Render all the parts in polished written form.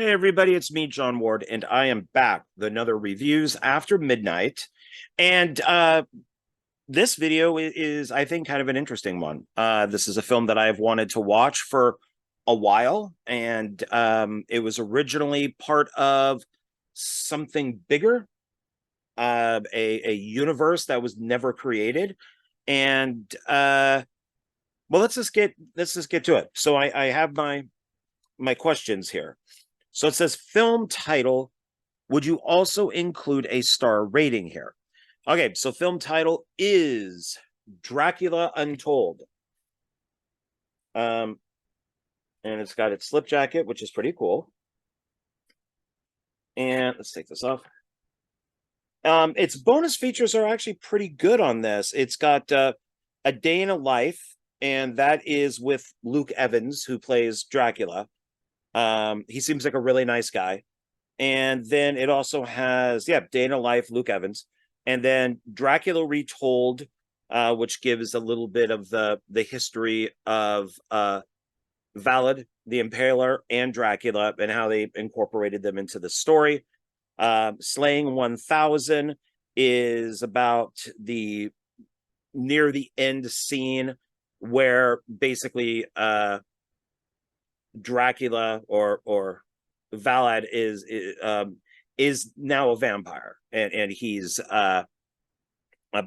Hey everybody, it's me, John Ward, and I am back with another reviews after midnight. And this video is, I think, kind of an interesting one. This is a film that I've wanted to watch for a while, and it was originally part of something bigger, a universe that was never created. And well, let's just get to it. So I have my questions here. So it says film title. Would you also include a star rating here? Okay, so film title is Dracula Untold. Um, and it's got its slip jacket, which is pretty cool. And let's take this off. Its bonus features are actually pretty good on this. It's got a day in a life, and that is with Luke Evans, who plays Dracula. He seems like a really nice guy. And then it also has, yeah, Day in a Life, Luke Evans, and then Dracula Retold, which gives a little bit of the history of Valid, the Impaler, and Dracula, and how they incorporated them into the story. Slaying 1000 is about the near the end scene where basically Dracula or Valad is now a vampire, and he's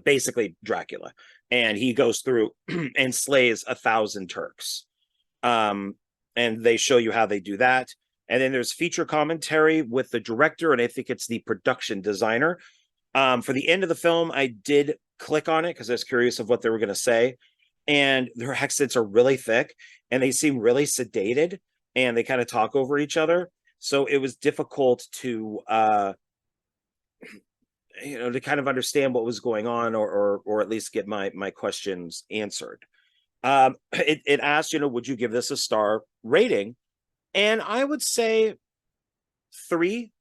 basically Dracula, and he goes through and slays 1,000 Turks. And they show you how they do that. And then there's feature commentary with the director, and I think it's the production designer. For the end of the film, I did click on it because I was curious of what they were going to say. And their accents are really thick, and they seem really sedated, and they kind of talk over each other. So it was difficult to to kind of understand what was going on, or at least get my questions answered. It asked, would you give this a star rating? And I would say three,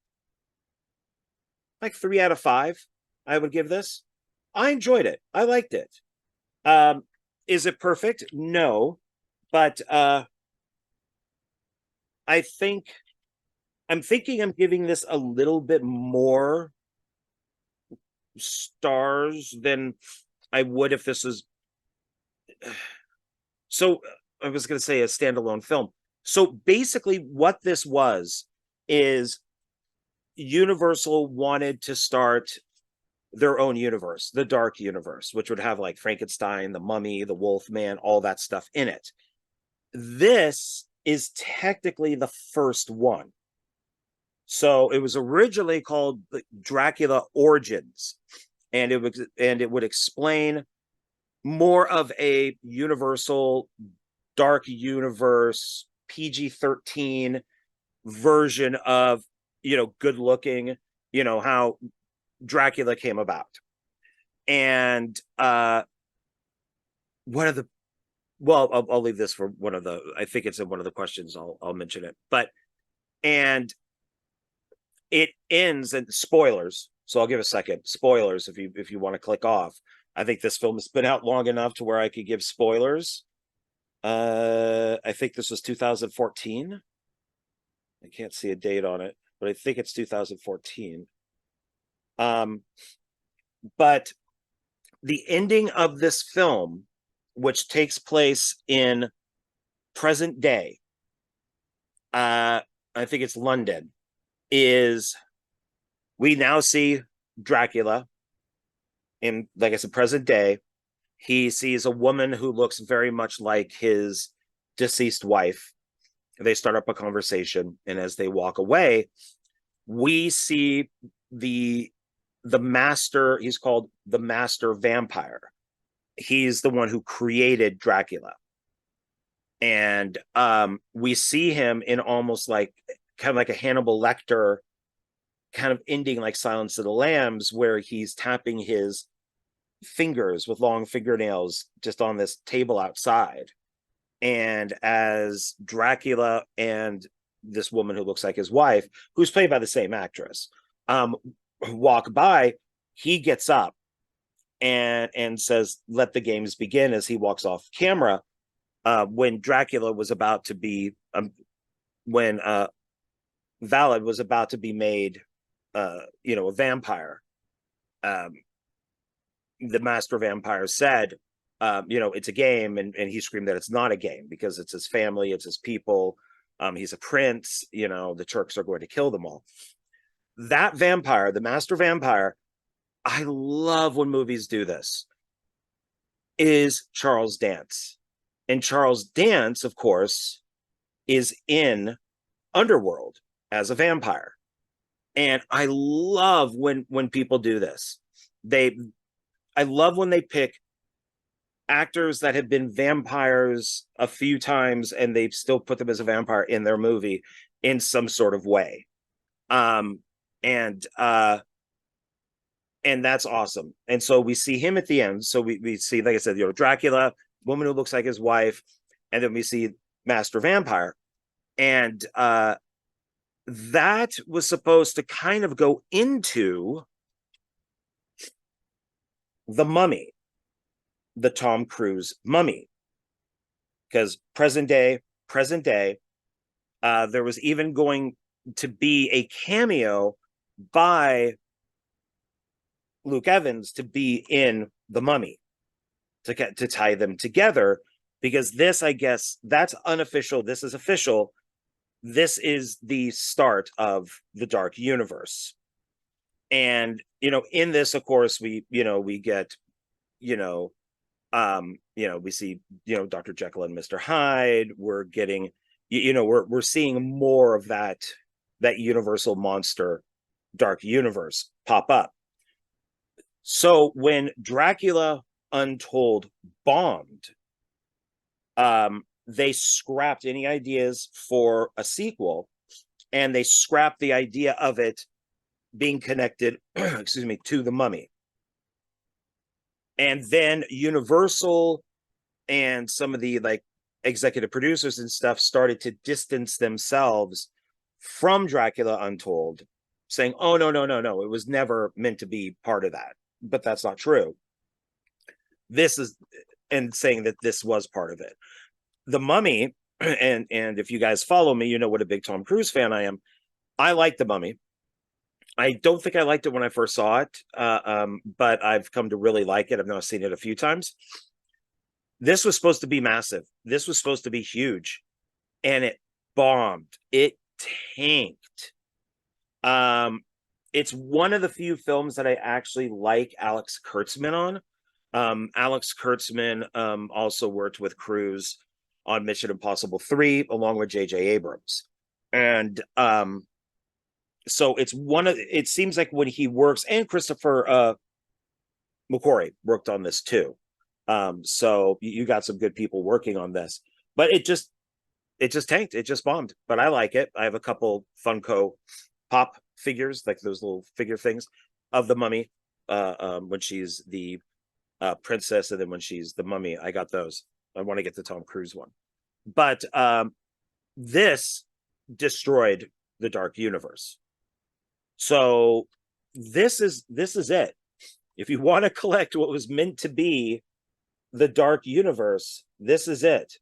like 3 out of 5. I would give this. I enjoyed it. I liked it. Is it perfect? No, but I think I'm thinking I'm giving this a little bit more stars than I would if this was. So I was going to say a standalone film. So basically, what this was is Universal wanted to start their own universe, the Dark Universe, which would have like Frankenstein, the Mummy, the Wolfman, all that stuff in it. This is technically the first one. So it was originally called Dracula Origins, and it would explain more of a universal dark universe PG-13 version of good looking, how Dracula came about. And one of the well, I'll leave this for one of the, I think it's in one of the questions. I'll mention it, but and it ends, and spoilers. So I'll give a second spoilers if you want to click off. I think this film has been out long enough to where I could give spoilers. I think this was 2014. I can't see a date on it, but I think it's 2014. But the ending of this film, which takes place in present day, I think it's London, is we now see Dracula in, like I said, present day. He sees a woman who looks very much like his deceased wife. They start up a conversation, and as they walk away, we see the master. He's called the Master Vampire. He's the one who created Dracula, and we see him in almost like kind of like a Hannibal Lecter kind of ending, like Silence of the Lambs, where he's tapping his fingers with long fingernails just on this table outside. And as Dracula and this woman who looks like his wife, who's played by the same actress, walk by, he gets up and says, "Let the games begin," as he walks off camera. When Dracula was about to be when Valid was about to be made, a vampire. Um, the master vampire said, it's a game, and he screamed that it's not a game because it's his family, it's his people. He's a prince. The Turks are going to kill them all. That vampire, the master vampire, I love when movies do this, is Charles Dance. And Charles Dance, of course, is in Underworld as a vampire. And I love when people do this. I love when they pick actors that have been vampires a few times and they still put them as a vampire in their movie in some sort of way. Um, and and that's awesome. And so we see him at the end. So we see, like I said, Dracula, woman who looks like his wife, and then we see Master Vampire. And that was supposed to kind of go into the Mummy, the Tom Cruise Mummy, because present day, there was even going to be a cameo by Luke Evans to be in the Mummy to tie them together, because this, I guess, that's unofficial. This is official. This is the start of the Dark Universe. And in this, of course, we get we see Dr. Jekyll and Mr. Hyde. We're getting we're seeing more of that universal monster Dark Universe pop up. So when Dracula Untold bombed, they scrapped any ideas for a sequel, and they scrapped the idea of it being connected excuse me, to the Mummy. And then Universal and some of the executive producers and stuff started to distance themselves from Dracula Untold, saying, oh, no, it was never meant to be part of that. But that's not true. And saying that this was part of it. The Mummy, and if you guys follow me, you know what a big Tom Cruise fan I am. I like The Mummy. I don't think I liked it when I first saw it, but I've come to really like it. I've now seen it a few times. This was supposed to be massive. This was supposed to be huge, and it bombed. It tanked. It's one of the few films that I actually like Alex Kurtzman on. Alex Kurtzman also worked with Cruise on Mission Impossible 3, along with J.J. Abrams. And so it seems like when he works, and Christopher McQuarrie worked on this too. So you got some good people working on this, but it just tanked. It just bombed, but I like it. I have a couple Funko Pop figures, like those little figure things of the Mummy, when she's the princess, and then when she's the Mummy. I got those. I want to get the Tom Cruise one, but this destroyed the Dark Universe. So this is it. If you want to collect what was meant to be the Dark Universe, this is it.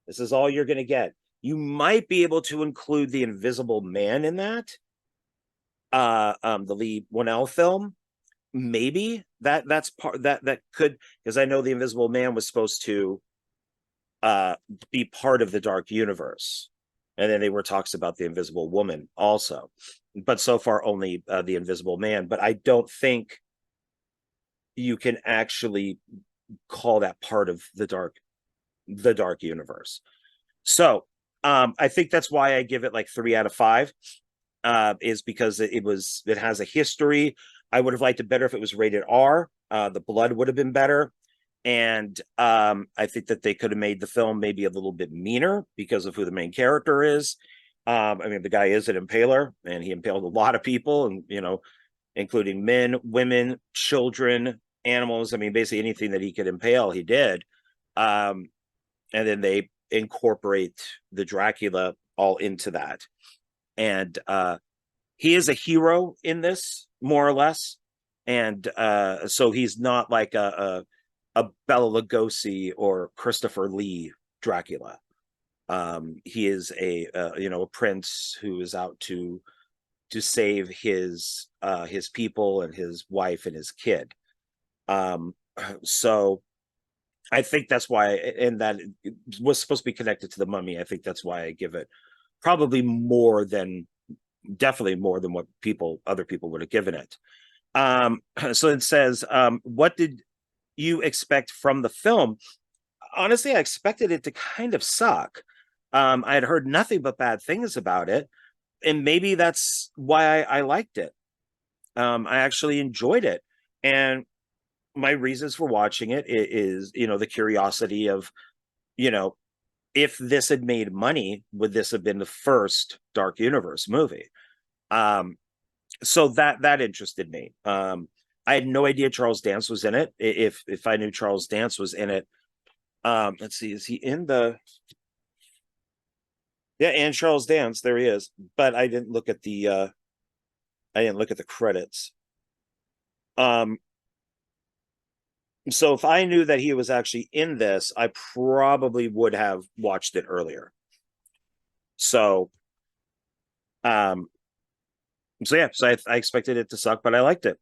This is all you're going to get. You might be able to include the Invisible Man in that, the Lee Whannell film. Maybe that's part that could, because I know the Invisible Man was supposed to be part of the Dark Universe, and then they were talks about the Invisible Woman also, but so far only the Invisible Man. But I don't think you can actually call that part of the Dark Universe. So I think that's why I give it like 3 out of 5, is because it has a history. I would have liked it better if it was rated R. The blood would have been better. And I think that they could have made the film maybe a little bit meaner because of who the main character is. I mean, the guy is an impaler, and he impaled a lot of people, and including men, women, children, animals. I mean, basically anything that he could impale, he did. And then they incorporate the Dracula all into that. And he is a hero in this, more or less. And so he's not like a Bela Lugosi or Christopher Lee Dracula. He is a prince who is out to save his people and his wife and his kid. Um, so I think that's why, and that it was supposed to be connected to the mummy. I think that's why I give it probably definitely more than what other people would have given it. So it says, what did you expect from the film? Honestly, I expected it to kind of suck. I had heard nothing but bad things about it, and maybe that's why I liked it. I actually enjoyed it, and my reasons for watching it is, the curiosity of, you know, if this had made money, would this have been the first Dark Universe movie? Um, so that interested me. I had no idea Charles Dance was in it. If I knew Charles Dance was in it, let's see, is he in the? Yeah, and Charles Dance, there he is. But I didn't look at the credits. Um, so if I knew that he was actually in this, I probably would have watched it earlier. So, um, so yeah, so I expected it to suck, but I liked it.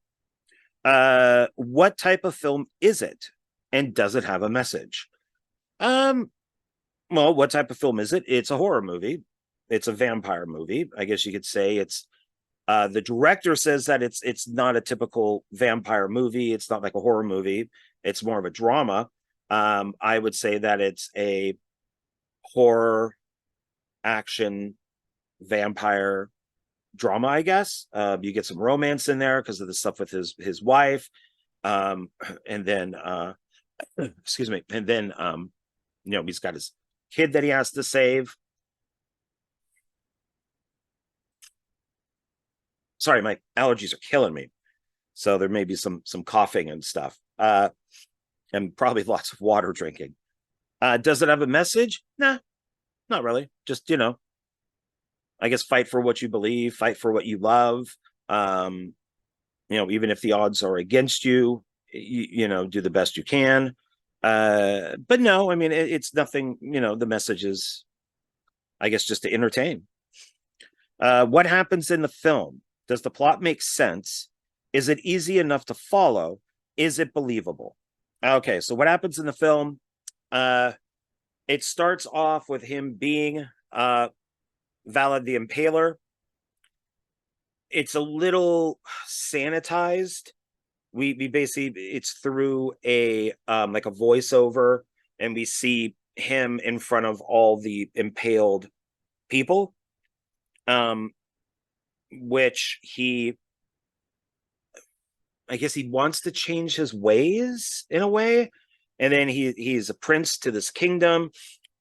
What type of film is it, and does it have a message? Um, well, what type of film is it? It's a horror movie. It's a vampire movie. I guess you could say it's. The director says that it's not a typical vampire movie. It's not like a horror movie. It's more of a drama. I would say that it's a horror action vampire drama, I guess. You get some romance in there because of the stuff with his wife. And then excuse me, and then he's got his kid that he has to save. Sorry, my allergies are killing me. So there may be some coughing and stuff. And probably lots of water drinking. Does it have a message? Nah, not really. Just, I guess fight for what you believe, fight for what you love. Um, even if the odds are against you, do the best you can. But no, I mean, it's nothing, the message is, I guess, just to entertain. What happens in the film? Does the plot make sense? Is it easy enough to follow? Is it believable? Okay, so what happens in the film? It starts off with him being Valid the Impaler. It's a little sanitized. We basically, it's through a like a voiceover, and we see him in front of all the impaled people, which I guess he wants to change his ways in a way. And then he's a prince to this kingdom,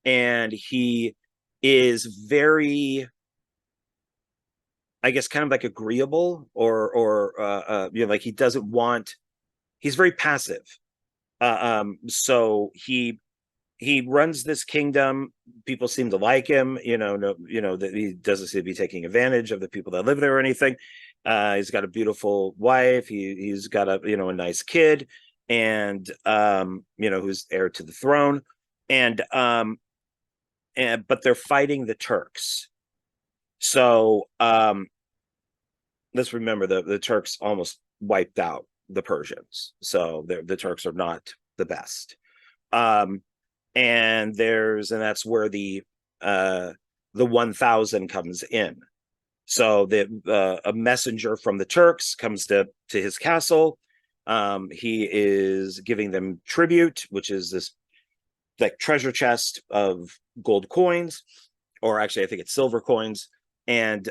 and he is very, I guess, kind of like agreeable, or like he doesn't want. He's very passive. So he runs this kingdom. People seem to like him. That he doesn't seem to be taking advantage of the people that live there or anything. He's got a beautiful wife. He's got a nice kid, and who's heir to the throne, and but they're fighting the Turks. So let's remember the Turks almost wiped out the Persians. So the Turks are not the best. And that's where the 1000 comes in. So a messenger from the Turks comes to his castle. He is giving them tribute, which is this like treasure chest of gold coins, or actually I think it's silver coins. And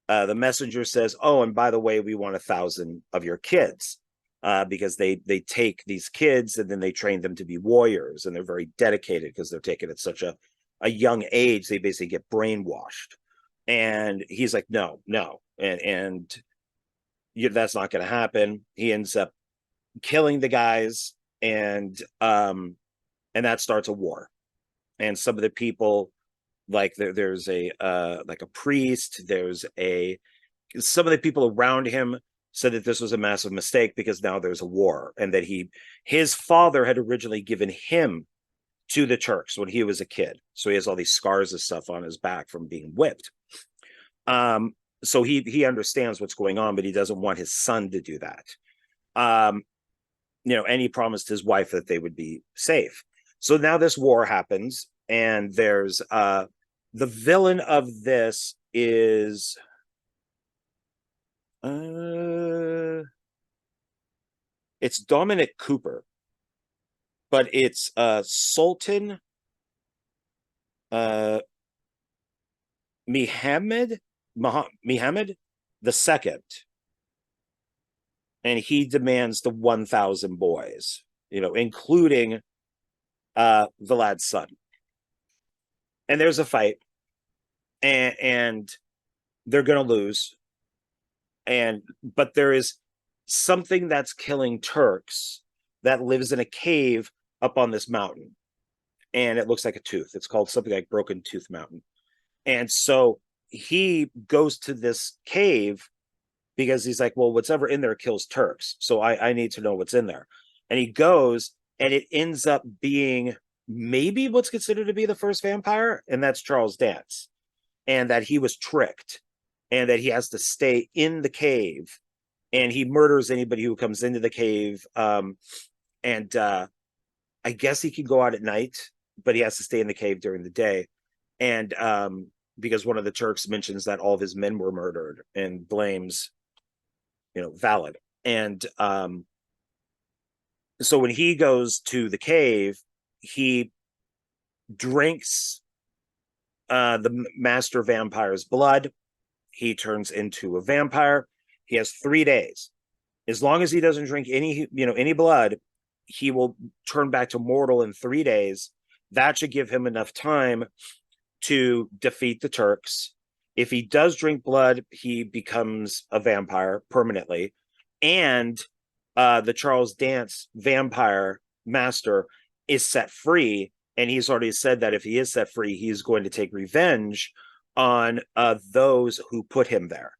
the messenger says, "Oh, and by the way, we want 1,000 of your kids." Because they take these kids and then they train them to be warriors, and they're very dedicated because they're taken at such a young age. They basically get brainwashed, and he's like, no, and that's not going to happen. He ends up killing the guys, and that starts a war. And some of the people, like there's a like a priest, some of the people around him said that this was a massive mistake because now there's a war, and that his father had originally given him to the Turks when he was a kid. So he has all these scars and stuff on his back from being whipped. Um, so he understands what's going on, but he doesn't want his son to do that. Um, and he promised his wife that they would be safe. So now this war happens, and there's the villain of this is it's Dominic Cooper, but it's Sultan Muhammad the second, and he demands the 1,000 boys, including the lad's son. And there's a fight, and they're gonna lose. But there is something that's killing Turks that lives in a cave up on this mountain, and it looks like a tooth. It's called something like Broken Tooth Mountain. And so he goes to this cave because he's like, well, whatever in there kills Turks. So I need to know what's in there. And he goes, and it ends up being maybe what's considered to be the first vampire, and that's Charles Dance. And that he was tricked, and that he has to stay in the cave, and he murders anybody who comes into the cave. And I guess he can go out at night, but he has to stay in the cave during the day. And because one of the Turks mentions that all of his men were murdered and blames, Valid. And so when he goes to the cave, he drinks the master vampire's blood. He turns into a vampire. He has 3 days. As long as he doesn't drink any blood, he will turn back to mortal in 3 days. That should give him enough time to defeat the Turks. If he does drink blood, he becomes a vampire permanently. And the Charles Dance vampire master is set free. And he's already said that if he is set free, he's going to take revenge on those who put him there.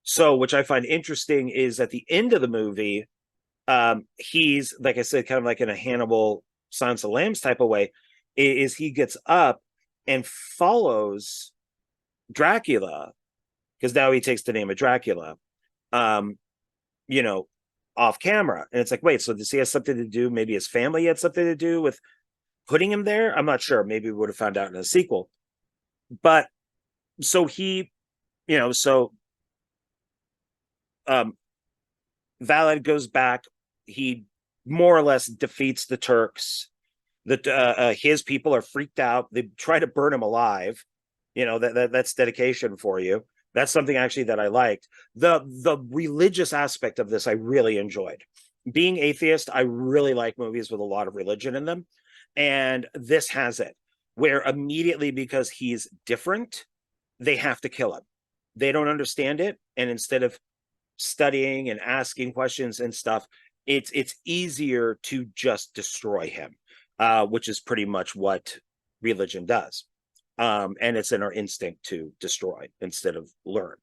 So, which I find interesting is at the end of the movie, he's, like I said, kind of like in a Hannibal Silence of the Lambs type of way, is he gets up and follows Dracula, because now he takes the name of Dracula, off camera. And it's like, wait, so does he have something to do? Maybe his family had something to do with putting him there? I'm not sure. Maybe we would have found out in a sequel. But so he, Valid goes back. He more or less defeats the Turks. His people are freaked out. They try to burn him alive. That's dedication for you. That's something actually that I liked. The religious aspect of this I really enjoyed. Being atheist, I really like movies with a lot of religion in them. And this has it, where immediately, because he's different, they have to kill him. They don't understand it. And instead of studying and asking questions and stuff, it's easier to just destroy him, which is pretty much what religion does. And it's in our instinct to destroy instead of learn.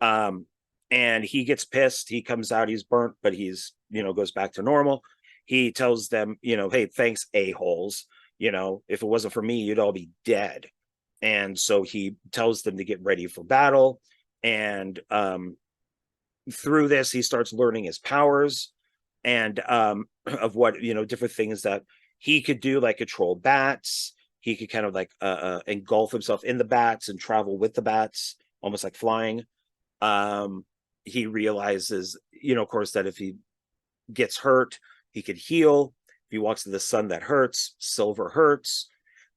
And he gets pissed. He comes out, he's burnt, but he's, goes back to normal. He tells them, hey, thanks, a-holes. If it wasn't for me, you'd all be dead. And so he tells them to get ready for battle. And through this, he starts learning his powers and of what, different things that he could do, like control bats. He could kind of like engulf himself in the bats and travel with the bats, almost like flying. He realizes, of course, that if he gets hurt, he could heal. If he walks to the sun, that hurts. Silver hurts.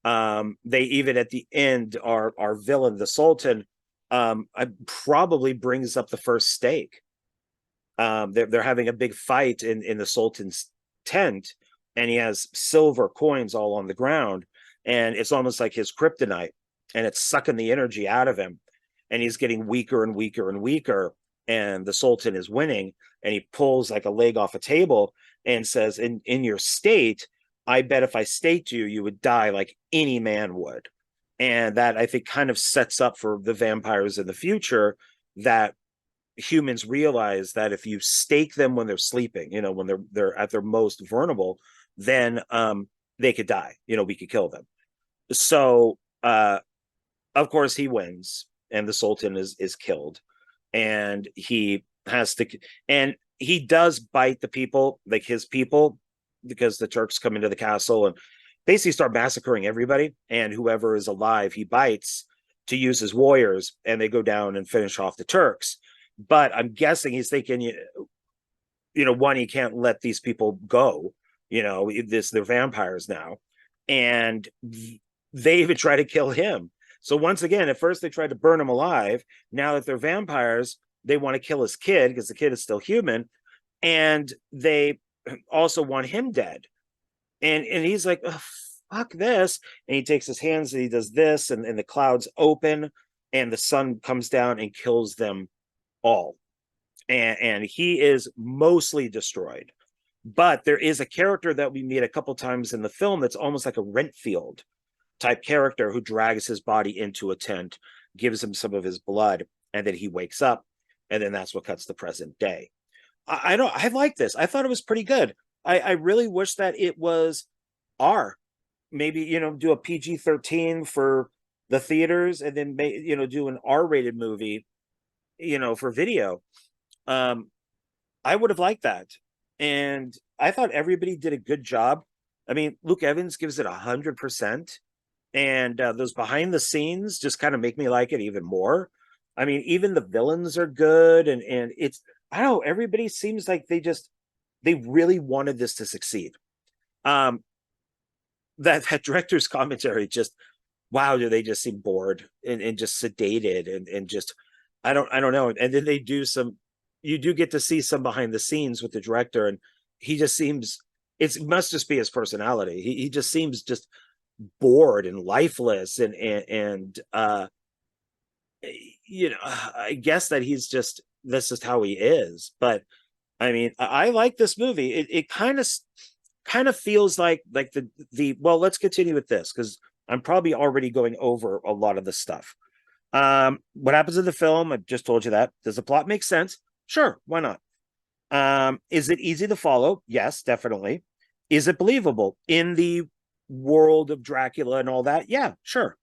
They even at the end, our villain, the Sultan, probably brings up the first stake. They're having a big fight in the Sultan's tent, and he has silver coins all on the ground, and it's almost like his kryptonite, and it's sucking the energy out of him, and he's getting weaker and weaker and weaker, and the Sultan is winning, and he pulls like a leg off a table and says, in your state, I bet if I staked you, you would die like any man would. And that, I think, kind of sets up for the vampires in the future, that humans realize that if you stake them when they're sleeping, when they're at their most vulnerable, then they could die. We could kill them. So of course he wins, and the Sultan is killed, and he has to, and he does bite the people, like his people, because the Turks come into the castle and basically start massacring everybody, and whoever is alive he bites to use as warriors, and they go down and finish off the Turks. But I'm guessing he's thinking, one, he can't let these people go. They're vampires now, and they even try to kill him. So once again, at first they tried to burn him alive. Now that they're vampires, they want to kill his kid because the kid is still human, and they also want him dead. And he's like, oh, fuck this. And he takes his hands and he does this, and the clouds open, and the sun comes down and kills them all. And he is mostly destroyed. But there is a character that we meet a couple times in the film that's almost like a Renfield type character who drags his body into a tent, gives him some of his blood, and then he wakes up, and then that's what cuts the present day. I like this. I thought it was pretty good. I really wish that it was R. Maybe, do a PG-13 for the theaters, and then do an R-rated movie, for video. I would have liked that. And I thought everybody did a good job. I mean, Luke Evans gives it 100%. And those behind the scenes just kind of make me like it even more. I mean, even the villains are good. And it's, I don't know, everybody seems like they really wanted this to succeed. That director's commentary just, wow, do they just seem bored and just sedated and just, I don't know. And then you do get to see some behind the scenes with the director, and he just seems, it must just be his personality. He just seems just bored and lifeless, and I guess that he's just, this is how he is. But I mean, I like this movie. It kind of feels like the well, let's continue with this because I'm probably already going over a lot of the stuff. What happens in the film? I just told you that. Does the plot make sense? Sure, why not? Is it easy to follow? Yes, definitely. Is it believable in the world of Dracula and all that? Yeah, sure.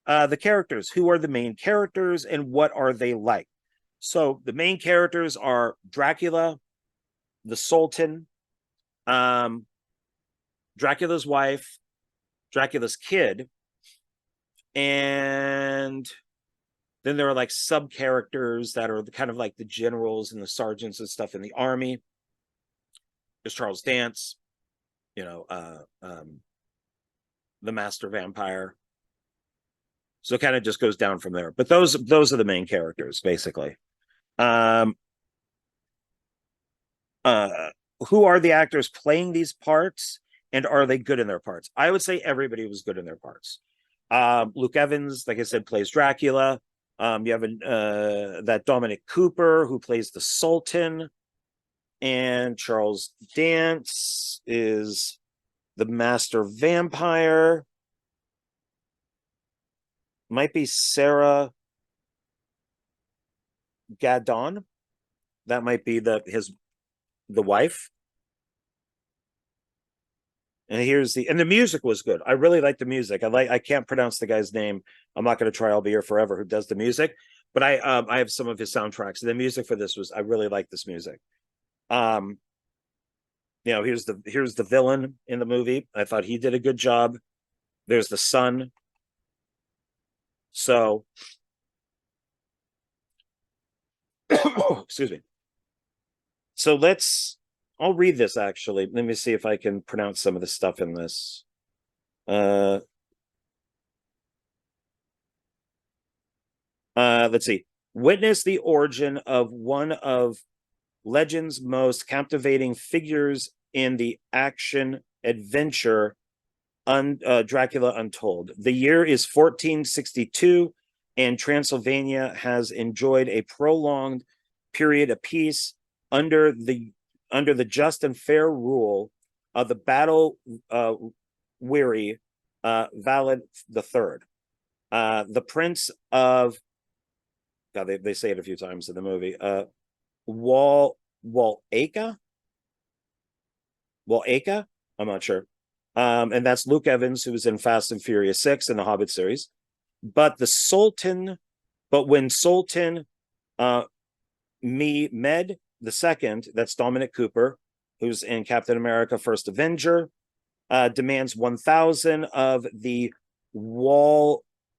The characters. Who are the main characters and what are they like? So the main characters are Dracula, the Sultan, Dracula's wife, Dracula's kid, and then there are like sub characters that are kind of like the generals and the sergeants and stuff in the army. There's Charles Dance, the master vampire. So it kind of just goes down from there. But those are the main characters, basically. Um, who are the actors playing these parts, and are they good in their parts? I would say everybody was good in their parts. Luke Evans, like I said, plays Dracula. You have that Dominic Cooper who plays the Sultan, and Charles Dance is the master vampire. Might be Sarah Gadon. That might be the wife. And the music was good. I really like the music. I can't pronounce the guy's name. I'm not going to try. I'll be here forever. Who does the music? But I have some of his soundtracks. The music for this I really like this music. Here's the villain in the movie. I thought he did a good job. There's the son. So, excuse me. So I'll read this actually. Let me see if I can pronounce some of the stuff in this. Let's see. Witness the origin of one of legend's most captivating figures in the action adventure Dracula Untold. The year is 1462, and Transylvania has enjoyed a prolonged period of peace under the just and fair rule of the battle weary Valid III. The Prince of, God, they say it a few times in the movie. Walaka? I'm not sure. And that's Luke Evans, who was in Fast and Furious 6 in the Hobbit series. But the Sultan, but when Sultan Med the second, that's Dominic Cooper, who's in Captain America: First Avenger, demands 1,000 of the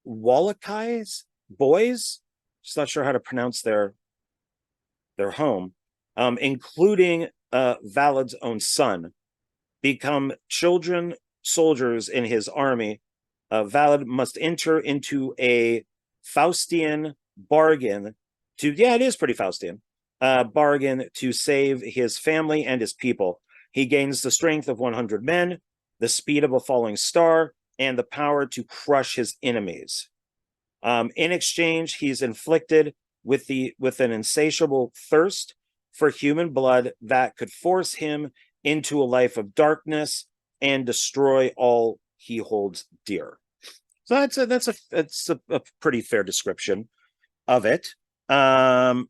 Wallachais boys. Just not sure how to pronounce their home, including Valad's own son, become children soldiers in his army. Valad must enter into a Faustian bargain to, yeah, it is pretty Faustian, bargain to save his family and his people. He gains the strength of 100 men, the speed of a falling star, and the power to crush his enemies. In exchange, he's inflicted with an insatiable thirst for human blood that could force him into a life of darkness and destroy all he holds dear. So that's a pretty fair description of it. And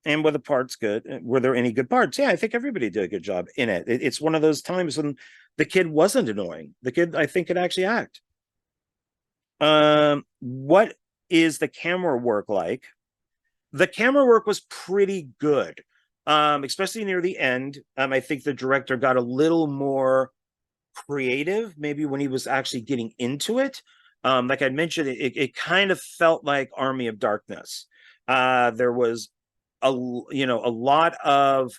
were the parts good? Were there any good parts? Yeah, I think everybody did a good job in it. It's one of those times when the kid wasn't annoying. The kid, I think, could actually act. What is the camera work like? The camera work was pretty good, especially near the end. I think the director got a little more creative, maybe when he was actually getting into it. Like I mentioned, it kind of felt like Army of Darkness. There was a lot of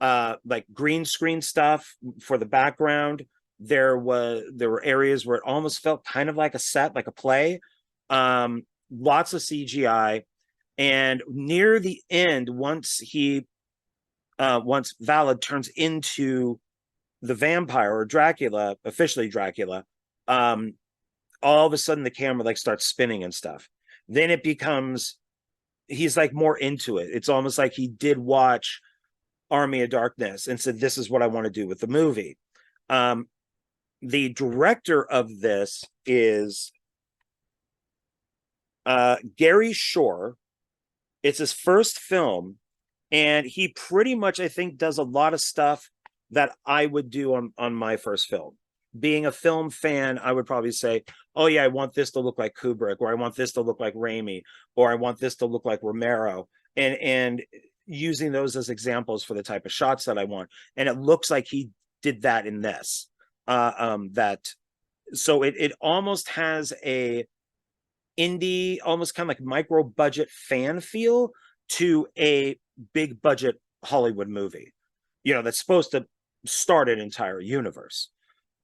like green screen stuff for the background. There were areas where it almost felt kind of like a set, like a play. Lots of CGI, and near the end, once Valad turns into the vampire, or Dracula, officially Dracula, all of a sudden the camera like starts spinning and stuff. Then it becomes, he's like more into it. It's almost like he did watch Army of Darkness and said, this is what I want to do with the movie. The director of this is Gary Shore. It's his first film, and he pretty much, I think, does a lot of stuff that I would do on my first film. Being a film fan, I would probably say, oh yeah, I want this to look like Kubrick, or I want this to look like Raimi, or I want this to look like Romero, and using those as examples for the type of shots that I want. And it looks like he did that in this. So it almost has a indie, almost kind of like micro budget fan feel to a big budget Hollywood movie, that's supposed to start an entire universe.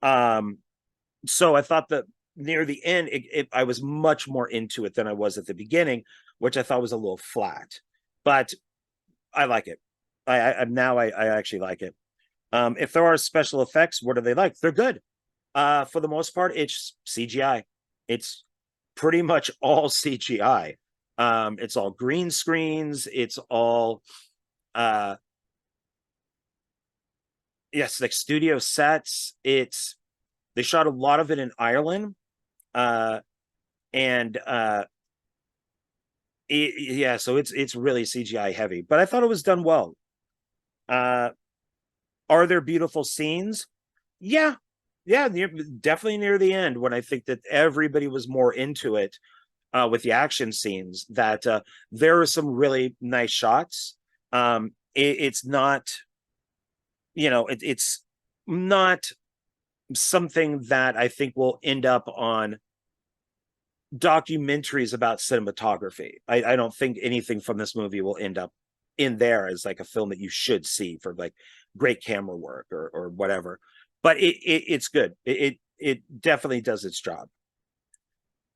So I thought that near the end, I was much more into it than I was at the beginning, which I thought was a little flat, but I like it. I actually like it. If there are special effects, what are they like? They're good. For the most part, it's CGI. It's pretty much all CGI. It's all green screens. It's all, yes, like studio sets. They shot a lot of it in Ireland, and yeah, so it's really CGI heavy. But I thought it was done well. Are there beautiful scenes? Yeah, yeah, definitely near the end, when I think that everybody was more into it, with the action scenes, that there are some really nice shots. It's not, it's not something that I think will end up on documentaries about cinematography. I don't think anything from this movie will end up in there as like a film that you should see for like great camera work or whatever. But it's good. It definitely does its job.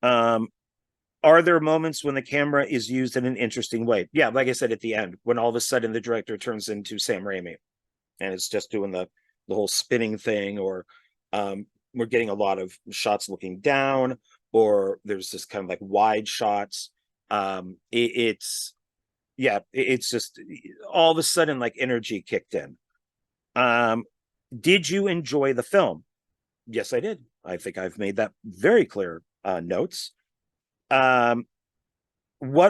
Are there moments when the camera is used in an interesting way? Yeah, like I said, at the end, when all of a sudden the director turns into Sam Raimi and it's just doing the whole spinning thing, or we're getting a lot of shots looking down, or there's this kind of like wide shots. It's just all of a sudden like energy kicked in. Did you enjoy the film? Yes, I did. I think I've made that very clear. Notes. What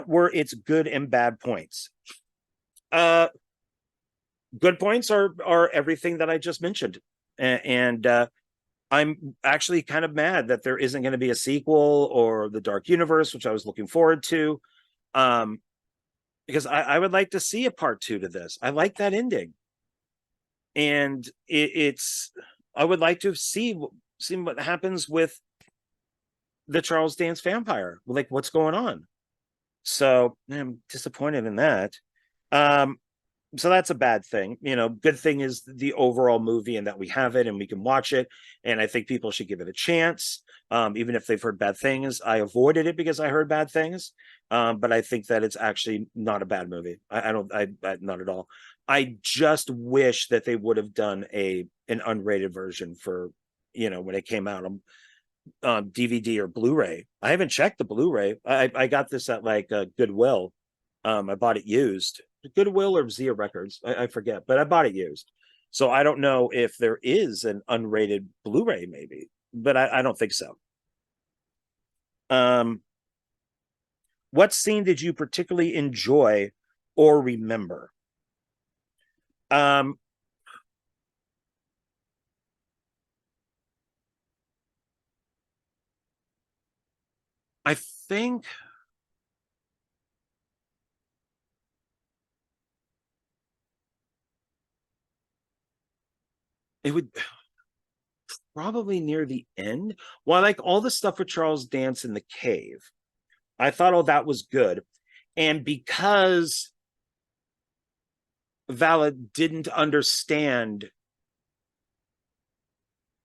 were its good and bad points? Good points are everything that I just mentioned, and I'm actually kind of mad that there isn't going to be a sequel or the Dark Universe, which I was looking forward to. Um, because I would like to see a part two to this. I like that ending, and it's I would like to see what happens with the Charles Dance vampire. Like, what's going on? So I'm disappointed in that. Um, so that's a bad thing. Good thing is the overall movie and that we have it and we can watch it. And I think people should give it a chance. Even if they've heard bad things. I avoided it because I heard bad things. But I think that it's actually not a bad movie. I don't, not at all. I just wish that they would have done an unrated version for, when it came out on DVD or Blu-ray. I haven't checked the Blu-ray. I got this at like Goodwill. I bought it used. Goodwill or Zia Records, I forget, but I bought it used. So I don't know if there is an unrated Blu-ray, maybe, but I don't think so. Um, what scene did you particularly enjoy or remember? Um, I think it would probably near the end. Well, I like all the stuff with Charles Dance in the cave. I thought all that was good. And because Vala didn't understand,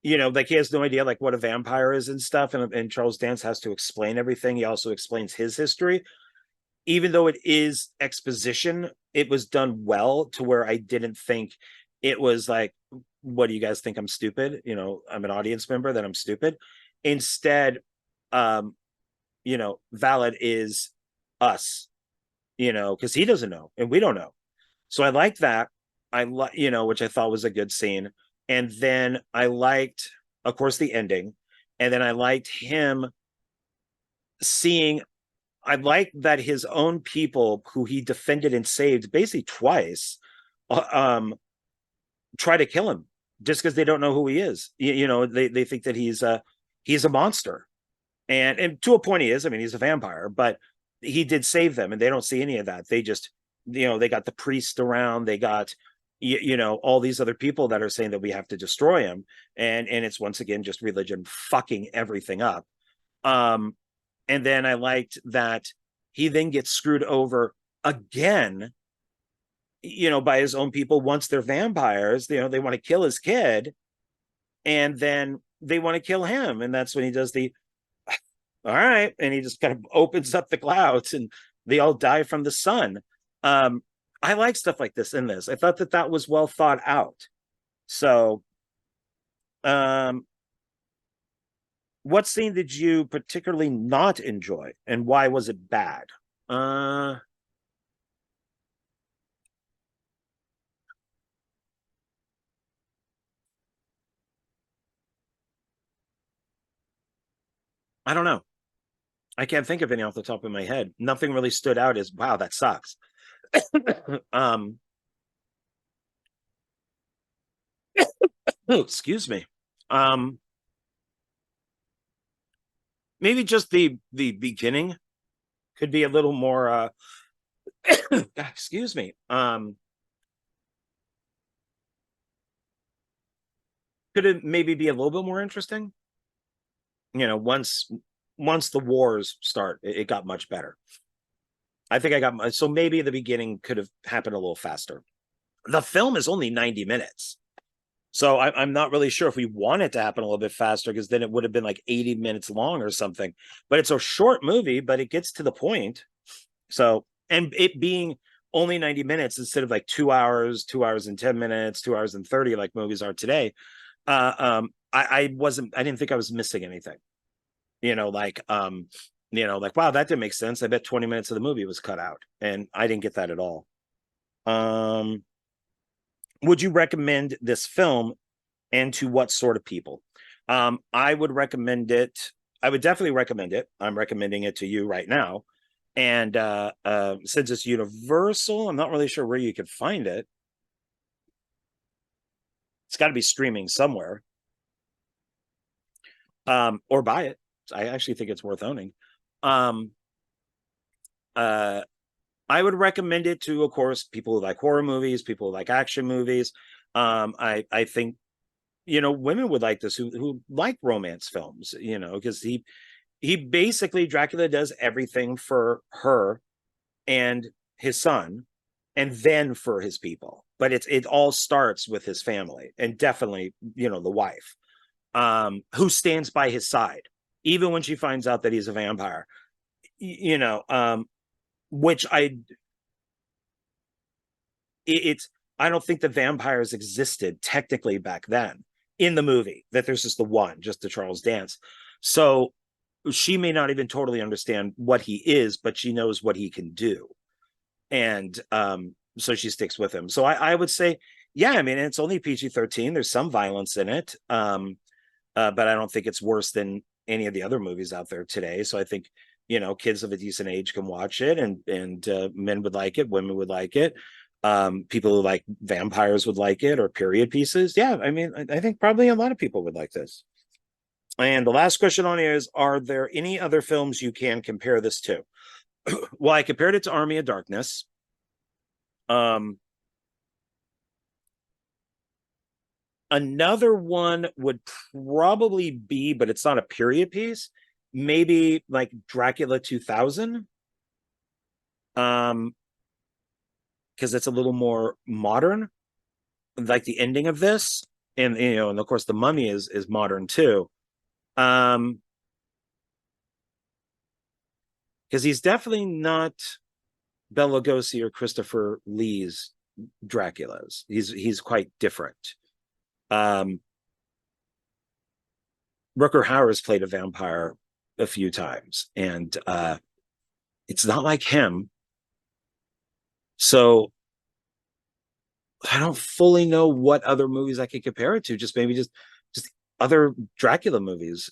like he has no idea like what a vampire is and stuff, and Charles Dance has to explain everything. He also explains his history. Even though it is exposition, it was done well to where I didn't think it was like, what do you guys think? I'm stupid? I'm an audience member, that I'm stupid. Instead, um, Valid is us, because he doesn't know and we don't know. So I like that. I like, which I thought was a good scene. And then I liked, of course, the ending. And then I liked him seeing, I like that his own people who he defended and saved basically twice, uh, um, try to kill him just because they don't know who he is. They think that he's a monster. And to a point he is. I mean, he's a vampire, but he did save them and they don't see any of that. They just, they got the priest around, they got all these other people that are saying that we have to destroy him. And it's once again just religion fucking everything up. um and then I liked that he then gets screwed over again, by his own people. Once they're vampires, they want to kill his kid, and then they want to kill him, and that's when he does the all right, and he just kind of opens up the clouds and they all die from the sun. um I like stuff like this in this. I thought that that was well thought out. So um what scene did you particularly not enjoy and why was it bad? uh I don't know. I can't think of any off the top of my head. Nothing really stood out as wow, that sucks. um oh, excuse me. um Maybe just the beginning could be a little more excuse me. Could it maybe be a little bit more interesting? Once the wars start, it got much better. I think I got so maybe the beginning could have happened a little faster. The film is only 90 minutes. So I'm not really sure if we want it to happen a little bit faster, because then it would have been like 80 minutes long or something. But it's a short movie, but it gets to the point. So, and it being only 90 minutes instead of like 2 hours, 2 hours and 10 minutes, 2 hours and 30, like movies are today. I didn't think I was missing anything. Like, like, wow, that didn't make sense. I bet 20 minutes of the movie was cut out. And I didn't get that at all. Um, would you recommend this film, and to what sort of people? I would recommend it. I would definitely recommend it. I'm recommending it to you right now. And since it's Universal, I'm not really sure where you could find it. It's got to be streaming somewhere. or buy it. I actually think it's worth owning. Um, uh, I would recommend it to, of course, people who like horror movies, people who like action movies. I think women would like this who like romance films, because he basically Dracula does everything for her and his son, and then for his people. But it all starts with his family, and definitely the wife, who stands by his side even when she finds out that he's a vampire. Which it's I don't think the vampires existed technically back then in the movie. That there's just the Charles Dance. So she may not even totally understand what he is, but she knows what he can do, and so she sticks with him. So I would say, yeah, I mean, it's only PG-13. There's some violence in it, but I don't think it's worse than any of the other movies out there today. So I think kids of a decent age can watch it, and men would like it, women would like it. People who like vampires would like it, or period pieces. Yeah, I mean, I think probably a lot of people would like this. And the last question on here is: are there any other films you can compare this to? Well, I compared it to Army of Darkness. Um, Another one would probably be, but it's not a period piece, maybe like Dracula 2000. Because it's a little more modern, like the ending of this, and of course the Mummy is modern too. Um, because he's definitely not Bela Lugosi or Christopher Lee's Draculas. He's quite different. Um, Rutger Hauer has played a vampire a few times, and it's not like him. So I don't fully know what other movies I could compare it to. Just maybe just other Dracula movies.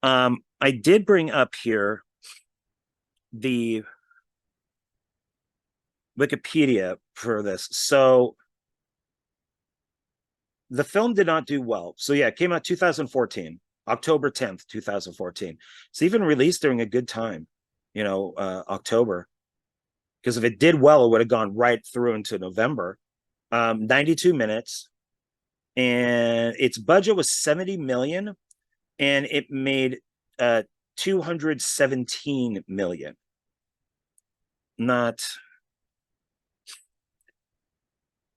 I did bring up here the Wikipedia for this. So the film did not do well. So yeah, it came out 2014, October 10th, 2014. It's even released during a good time, October. Because if it did well, it would have gone right through into November. 92 minutes, and its budget was 70 million, and it made 217 million. Not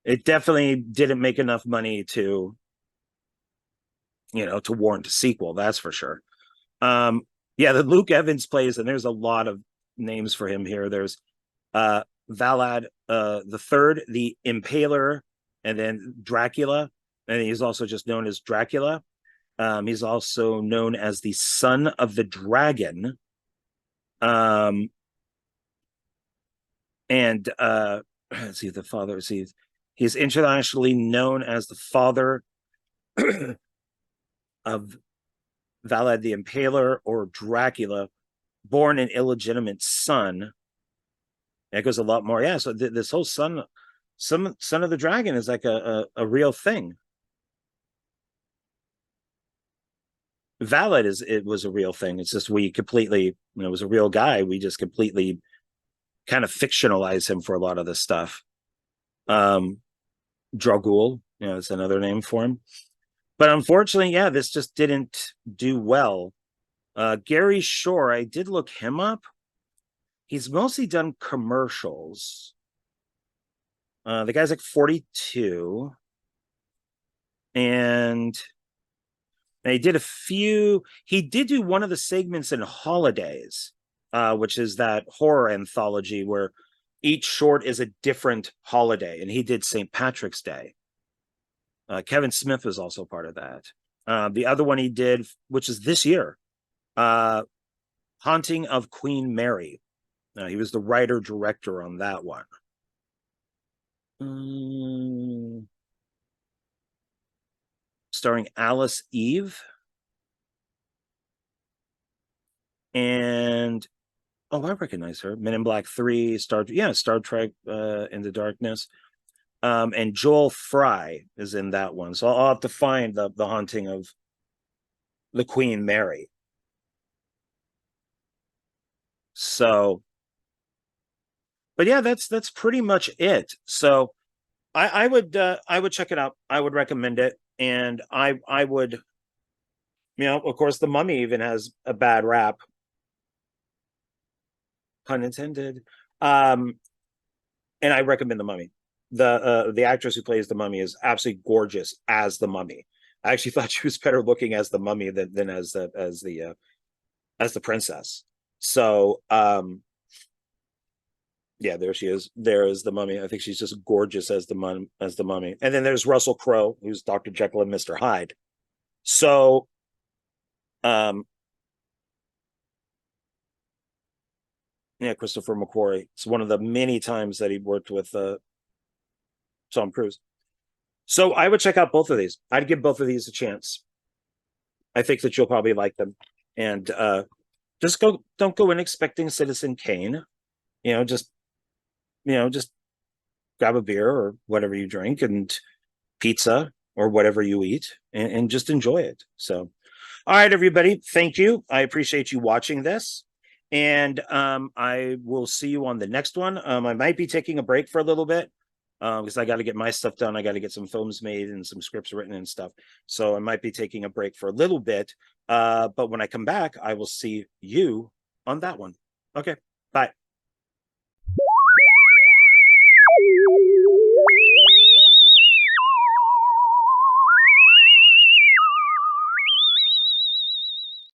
It definitely didn't make enough money to warrant a sequel, that's for sure. um yeah, the Luke Evans plays, and there's a lot of names for him here. There's Valad the third, the Impaler, and then Dracula, and he's also just known as Dracula. He's also known as the Son of the Dragon. Um, and let's see, the father. See, he's internationally known as the father of Valad the Impaler, or Dracula, born an illegitimate son. It goes a lot more. Yeah. So this whole son of the dragon is like a real thing. Valid it was a real thing. It's just we completely, it was a real guy. We just completely kind of fictionalize him for a lot of this stuff. Um, Dragul, it's another name for him. But unfortunately, yeah, this just didn't do well. Gary Shore, I did look him up. He's mostly done commercials. The guy's like 42, and he did do one of the segments in Holidays, which is that horror anthology where each short is a different holiday, and he did St. Patrick's Day. Kevin Smith was also part of that. The other one he did, which is this year, Haunting of Queen Mary. He was the writer director on that one. Starring Alice Eve. And I recognize her. Men in Black 3, Star Trek Into Darkness. And Joel Fry is in that one. So I'll have to find the Haunting of the Queen Mary. So, but yeah, that's pretty much it. So I would check it out. I would recommend it, and I would, of course, the Mummy even has a bad rap, pun intended. Um, and I recommend the Mummy. The actress who plays the Mummy is absolutely gorgeous as the Mummy. I actually thought she was better looking as the Mummy than as the princess. So yeah, there she is. There is the Mummy. I think she's just gorgeous as the Mummy. And then there's Russell Crowe, who's Dr. Jekyll and Mr. Hyde. So um yeah, Christopher McQuarrie. It's one of the many times that he worked with Tom Cruise. So I would check out both of these. I'd give both of these a chance. I think that you'll probably like them. And just don't go in expecting Citizen Kane. Just just grab a beer or whatever you drink and pizza or whatever you eat and just enjoy it. So all right, everybody. Thank you. I appreciate you watching this. And I will see you on the next one. I might be taking a break for a little bit because I got to get my stuff done. I got to get some films made and some scripts written and stuff. So I might be taking a break for a little bit. But when I come back, I will see you on that one. Okay. Bye.